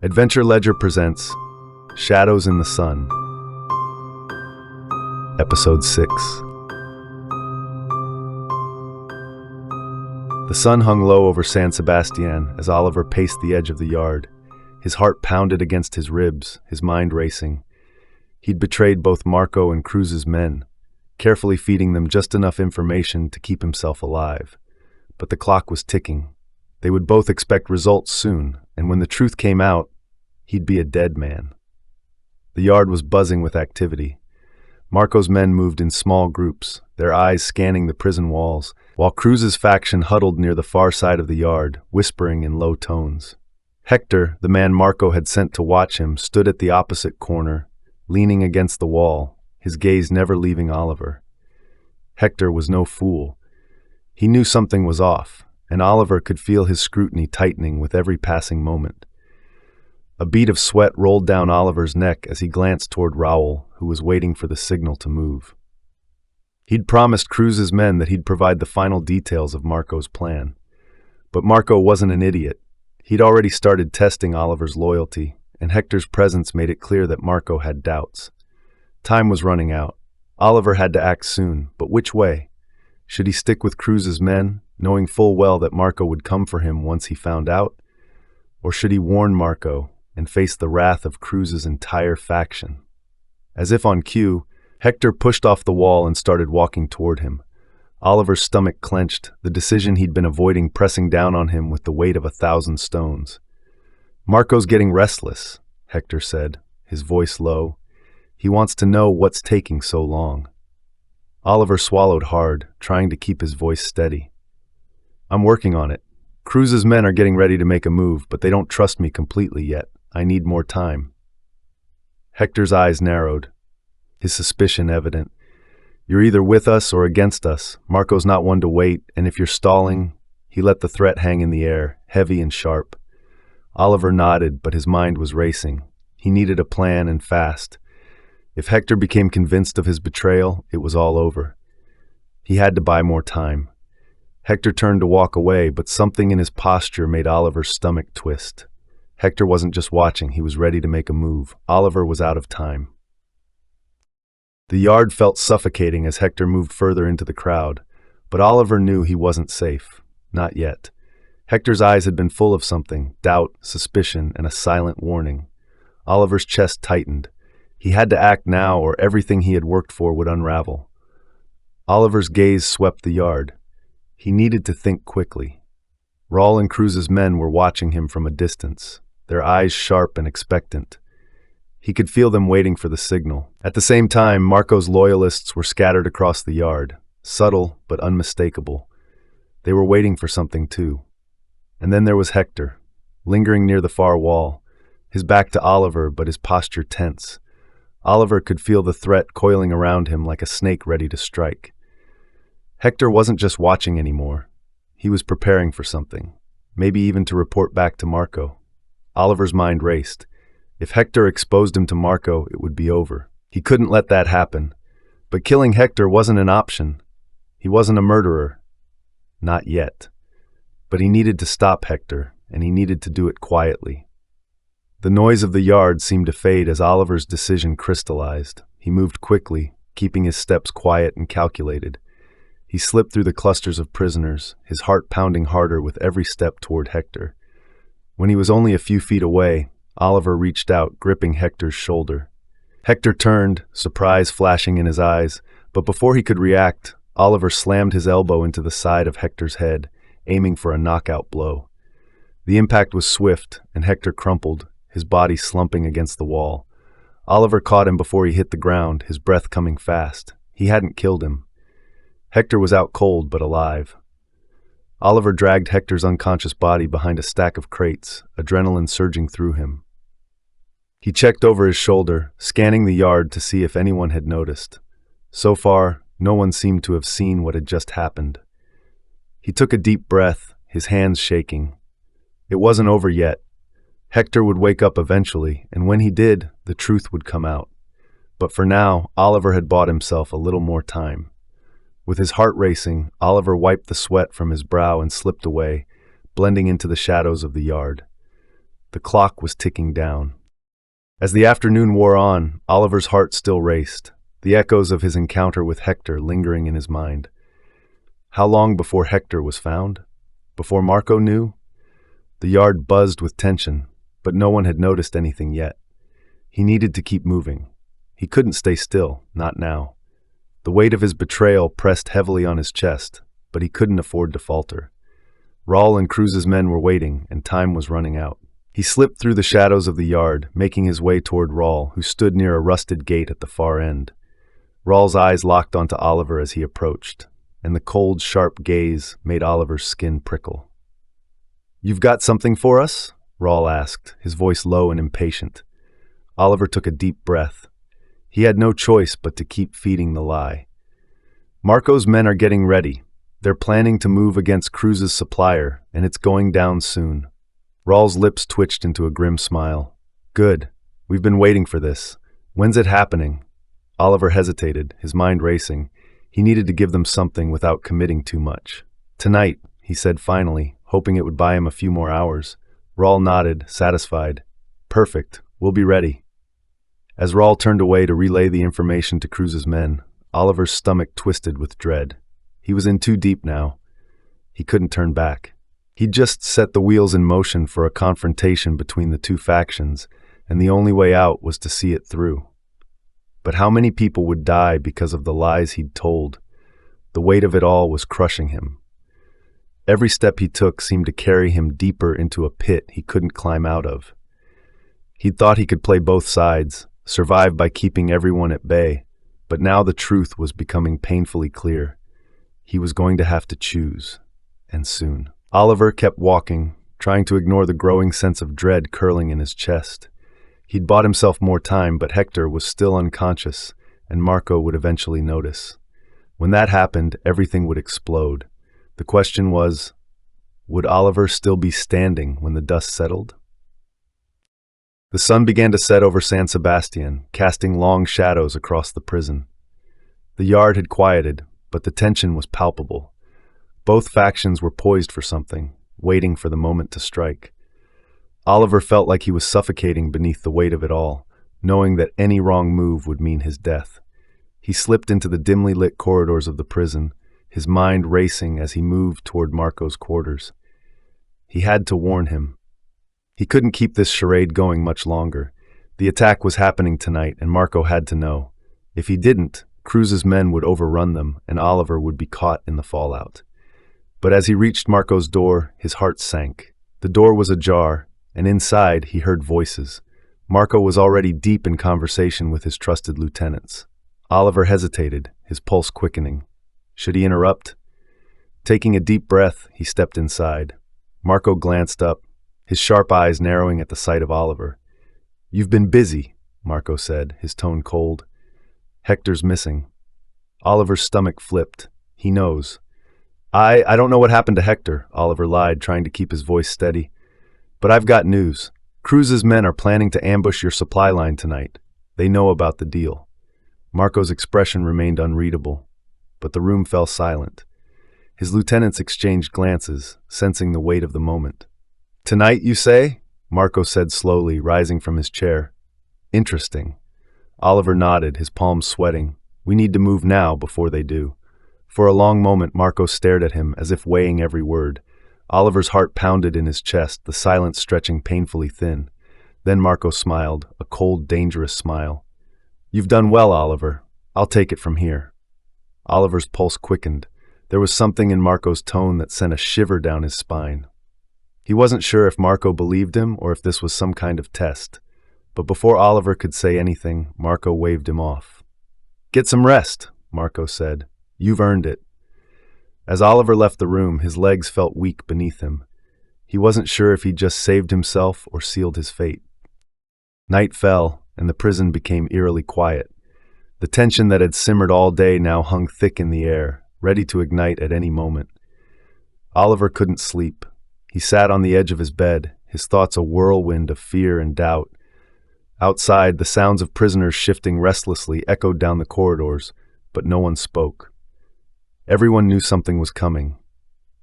Adventure Ledger presents Shadows in the Sun, Episode 6. The sun hung low over San Sebastián as Oliver paced the edge of the yard. His heart pounded against his ribs, his mind racing. He'd betrayed both Marco and Cruz's men, carefully feeding them just enough information to keep himself alive. But the clock was ticking. They would both expect results soon, and when the truth came out, he'd be a dead man. The yard was buzzing with activity. Marco's men moved in small groups, their eyes scanning the prison walls, while Cruz's faction huddled near the far side of the yard, whispering in low tones. Hector, the man Marco had sent to watch him, stood at the opposite corner, leaning against the wall, his gaze never leaving Oliver. Hector was no fool. He knew something was off, and Oliver could feel his scrutiny tightening with every passing moment. A bead of sweat rolled down Oliver's neck as he glanced toward Raul, who was waiting for the signal to move. He'd promised Cruz's men that he'd provide the final details of Marco's plan. But Marco wasn't an idiot. He'd already started testing Oliver's loyalty, and Hector's presence made it clear that Marco had doubts. Time was running out. Oliver had to act soon, but which way? Should he stick with Cruz's men, knowing full well that Marco would come for him once he found out? Or should he warn Marco and face the wrath of Cruz's entire faction? As if on cue, Hector pushed off the wall and started walking toward him. Oliver's stomach clenched, the decision he'd been avoiding pressing down on him with the weight of 1,000 stones. "Marco's getting restless," Hector said, his voice low. "He wants to know what's taking so long." Oliver swallowed hard, trying to keep his voice steady. "I'm working on it. Cruz's men are getting ready to make a move, but they don't trust me completely yet. I need more time." Hector's eyes narrowed, his suspicion evident. "You're either with us or against us. Marco's not one to wait, and if you're stalling..." He let the threat hang in the air, heavy and sharp. Oliver nodded, but his mind was racing. He needed a plan, and fast. If Hector became convinced of his betrayal, it was all over. He had to buy more time. Hector turned to walk away, but something in his posture made Oliver's stomach twist. Hector wasn't just watching, he was ready to make a move. Oliver was out of time. The yard felt suffocating as Hector moved further into the crowd, but Oliver knew he wasn't safe. Not yet. Hector's eyes had been full of something, doubt, suspicion, and a silent warning. Oliver's chest tightened. He had to act now or everything he had worked for would unravel. Oliver's gaze swept the yard. He needed to think quickly. Raul and Cruz's men were watching him from a distance, their eyes sharp and expectant. He could feel them waiting for the signal. At the same time, Marco's loyalists were scattered across the yard, subtle but unmistakable. They were waiting for something too. And then there was Hector, lingering near the far wall, his back to Oliver but his posture tense. Oliver could feel the threat coiling around him like a snake ready to strike. Hector wasn't just watching anymore. He was preparing for something, maybe even to report back to Marco. Oliver's mind raced. If Hector exposed him to Marco, it would be over. He couldn't let that happen. But killing Hector wasn't an option. He wasn't a murderer. Not yet. But he needed to stop Hector, and he needed to do it quietly. The noise of the yard seemed to fade as Oliver's decision crystallized. He moved quickly, keeping his steps quiet and calculated. He slipped through the clusters of prisoners, his heart pounding harder with every step toward Hector. When he was only a few feet away, Oliver reached out, gripping Hector's shoulder. Hector turned, surprise flashing in his eyes, but before he could react, Oliver slammed his elbow into the side of Hector's head, aiming for a knockout blow. The impact was swift, and Hector crumpled, his body slumping against the wall. Oliver caught him before he hit the ground, his breath coming fast. He hadn't killed him. Hector was out cold but alive. Oliver dragged Hector's unconscious body behind a stack of crates, adrenaline surging through him. He checked over his shoulder, scanning the yard to see if anyone had noticed. So far, no one seemed to have seen what had just happened. He took a deep breath, his hands shaking. It wasn't over yet. Hector would wake up eventually, and when he did, the truth would come out. But for now, Oliver had bought himself a little more time. With his heart racing, Oliver wiped the sweat from his brow and slipped away, blending into the shadows of the yard. The clock was ticking down. As the afternoon wore on, Oliver's heart still raced, the echoes of his encounter with Hector lingering in his mind. How long before Hector was found? Before Marco knew? The yard buzzed with tension, but no one had noticed anything yet. He needed to keep moving. He couldn't stay still, not now. The weight of his betrayal pressed heavily on his chest, but he couldn't afford to falter. Raul and Cruz's men were waiting, and time was running out. He slipped through the shadows of the yard, making his way toward Raul, who stood near a rusted gate at the far end. Raul's eyes locked onto Oliver as he approached, and the cold, sharp gaze made Oliver's skin prickle. "You've got something for us?" Raul asked, his voice low and impatient. Oliver took a deep breath. He had no choice but to keep feeding the lie. "Marco's men are getting ready. They're planning to move against Cruz's supplier, and it's going down soon." Raul's lips twitched into a grim smile. "Good. We've been waiting for this. When's it happening?" Oliver hesitated, his mind racing. He needed to give them something without committing too much. "Tonight," he said finally, hoping it would buy him a few more hours. Raul nodded, satisfied. "Perfect. We'll be ready." As Raul turned away to relay the information to Cruz's men, Oliver's stomach twisted with dread. He was in too deep now. He couldn't turn back. He'd just set the wheels in motion for a confrontation between the two factions, and the only way out was to see it through. But how many people would die because of the lies he'd told? The weight of it all was crushing him. Every step he took seemed to carry him deeper into a pit he couldn't climb out of. He'd thought he could play both sides, survive by keeping everyone at bay, but now the truth was becoming painfully clear. He was going to have to choose, and soon. Oliver kept walking, trying to ignore the growing sense of dread curling in his chest. He'd bought himself more time, but Hector was still unconscious, and Marco would eventually notice. When that happened, everything would explode. The question was, would Oliver still be standing when the dust settled? The sun began to set over San Sebastián, casting long shadows across the prison. The yard had quieted, but the tension was palpable. Both factions were poised for something, waiting for the moment to strike. Oliver felt like he was suffocating beneath the weight of it all, knowing that any wrong move would mean his death. He slipped into the dimly lit corridors of the prison, his mind racing as he moved toward Marco's quarters. He had to warn him. He couldn't keep this charade going much longer. The attack was happening tonight, and Marco had to know. If he didn't, Cruz's men would overrun them, and Oliver would be caught in the fallout. But as he reached Marco's door, his heart sank. The door was ajar, and inside he heard voices. Marco was already deep in conversation with his trusted lieutenants. Oliver hesitated, his pulse quickening. Should he interrupt? Taking a deep breath, he stepped inside. Marco glanced up, his sharp eyes narrowing at the sight of Oliver. "You've been busy," Marco said, his tone cold. "Hector's missing." Oliver's stomach flipped. "He knows." I don't know what happened to Hector," Oliver lied, trying to keep his voice steady. "But I've got news. Cruz's men are planning to ambush your supply line tonight. They know about the deal." Marco's expression remained unreadable, but the room fell silent. His lieutenants exchanged glances, sensing the weight of the moment. "Tonight, you say?" Marco said slowly, rising from his chair. "Interesting." Oliver nodded, his palms sweating. "We need to move now before they do." For a long moment, Marco stared at him as if weighing every word. Oliver's heart pounded in his chest, the silence stretching painfully thin. Then Marco smiled, a cold, dangerous smile. "You've done well, Oliver. I'll take it from here." Oliver's pulse quickened. There was something in Marco's tone that sent a shiver down his spine. He wasn't sure if Marco believed him or if this was some kind of test. But before Oliver could say anything, Marco waved him off. "Get some rest," Marco said. "You've earned it." As Oliver left the room, his legs felt weak beneath him. He wasn't sure if he'd just saved himself or sealed his fate. Night fell, and the prison became eerily quiet. The tension that had simmered all day now hung thick in the air, ready to ignite at any moment. Oliver couldn't sleep. He sat on the edge of his bed, his thoughts a whirlwind of fear and doubt. Outside, the sounds of prisoners shifting restlessly echoed down the corridors, but no one spoke. Everyone knew something was coming.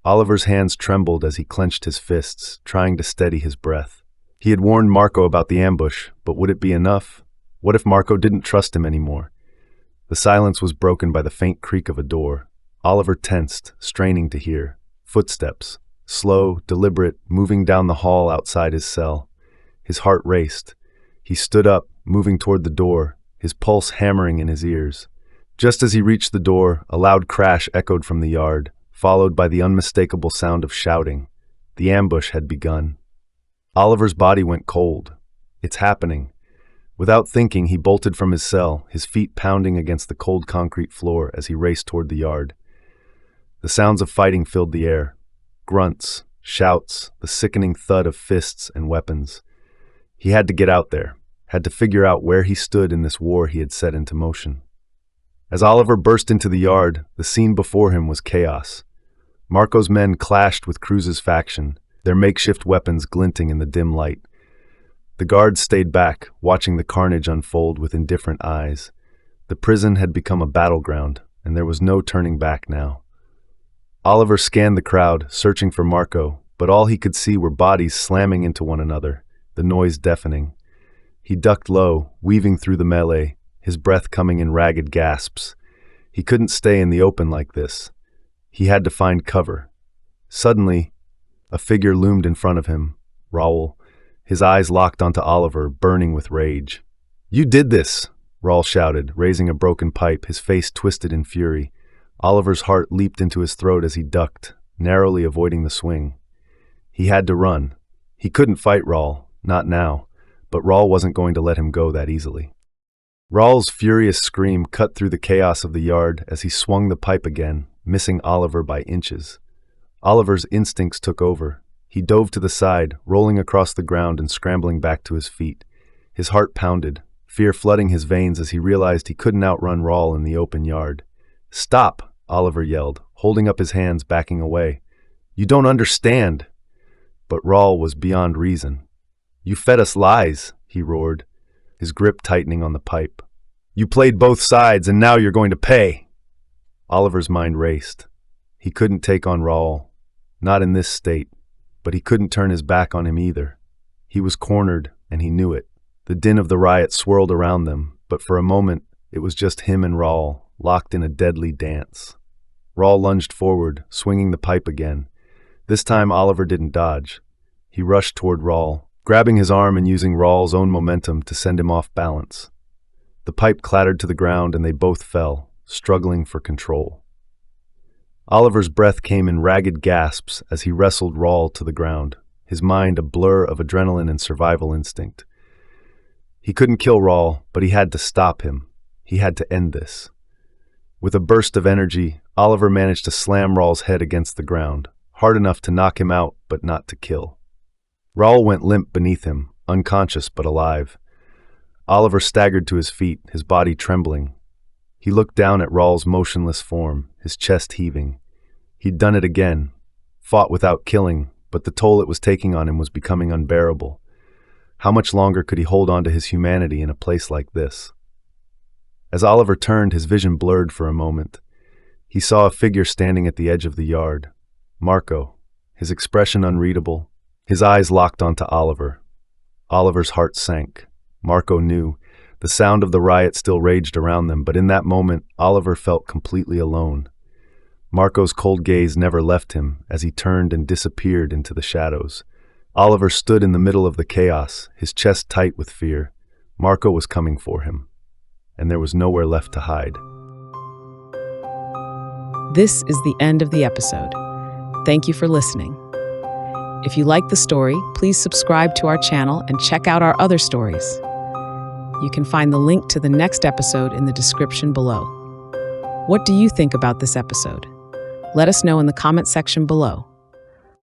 Oliver's hands trembled as he clenched his fists, trying to steady his breath. He had warned Marco about the ambush, but would it be enough? What if Marco didn't trust him anymore? The silence was broken by the faint creak of a door. Oliver tensed, straining to hear. Footsteps, slow, deliberate, moving down the hall outside his cell. His heart raced. He stood up, moving toward the door, his pulse hammering in his ears. Just as he reached the door, a loud crash echoed from the yard, followed by the unmistakable sound of shouting. The ambush had begun. Oliver's body went cold. It's happening. Without thinking, he bolted from his cell, his feet pounding against the cold concrete floor as he raced toward the yard. The sounds of fighting filled the air. Grunts, shouts, the sickening thud of fists and weapons. He had to get out there, had to figure out where he stood in this war he had set into motion. As Oliver burst into the yard, the scene before him was chaos. Marco's men clashed with Cruz's faction, their makeshift weapons glinting in the dim light. The guards stayed back, watching the carnage unfold with indifferent eyes. The prison had become a battleground, and there was no turning back now. Oliver scanned the crowd, searching for Marco, but all he could see were bodies slamming into one another, the noise deafening. He ducked low, weaving through the melee, his breath coming in ragged gasps. He couldn't stay in the open like this. He had to find cover. Suddenly, a figure loomed in front of him, Raul, his eyes locked onto Oliver, burning with rage. "You did this!" Raul shouted, raising a broken pipe, his face twisted in fury. Oliver's heart leaped into his throat as he ducked, narrowly avoiding the swing. He had to run. He couldn't fight Raul, not now, but Raul wasn't going to let him go that easily. Raul's furious scream cut through the chaos of the yard as he swung the pipe again, missing Oliver by inches. Oliver's instincts took over. He dove to the side, rolling across the ground and scrambling back to his feet. His heart pounded, fear flooding his veins as he realized he couldn't outrun Raul in the open yard. "Stop!" Oliver yelled, holding up his hands, backing away. "You don't understand!" But Raul was beyond reason. "You fed us lies," he roared, his grip tightening on the pipe. "You played both sides, and now you're going to pay!" Oliver's mind raced. He couldn't take on Raul, not in this state, but he couldn't turn his back on him either. He was cornered, and he knew it. The din of the riot swirled around them, but for a moment, it was just him and Raul, locked in a deadly dance. Raul lunged forward, swinging the pipe again. This time, Oliver didn't dodge. He rushed toward Raul, grabbing his arm and using Raul's own momentum to send him off balance. The pipe clattered to the ground, and they both fell, struggling for control. Oliver's breath came in ragged gasps as he wrestled Raul to the ground, his mind a blur of adrenaline and survival instinct. He couldn't kill Raul, but he had to stop him. He had to end this. With a burst of energy, Oliver managed to slam Raul's head against the ground, hard enough to knock him out, but not to kill. Raul went limp beneath him, unconscious but alive. Oliver staggered to his feet, his body trembling. He looked down at Raul's motionless form, his chest heaving. He'd done it again, fought without killing, but the toll it was taking on him was becoming unbearable. How much longer could he hold on to his humanity in a place like this? As Oliver turned, his vision blurred for a moment. He saw a figure standing at the edge of the yard. Marco, his expression unreadable, his eyes locked onto Oliver. Oliver's heart sank. Marco knew. The sound of the riot still raged around them, but in that moment, Oliver felt completely alone. Marco's cold gaze never left him as he turned and disappeared into the shadows. Oliver stood in the middle of the chaos, his chest tight with fear. Marco was coming for him, and there was nowhere left to hide. This is the end of the episode. Thank you for listening. If you like the story, please subscribe to our channel and check out our other stories. You can find the link to the next episode in the description below. What do you think about this episode? Let us know in the comment section below.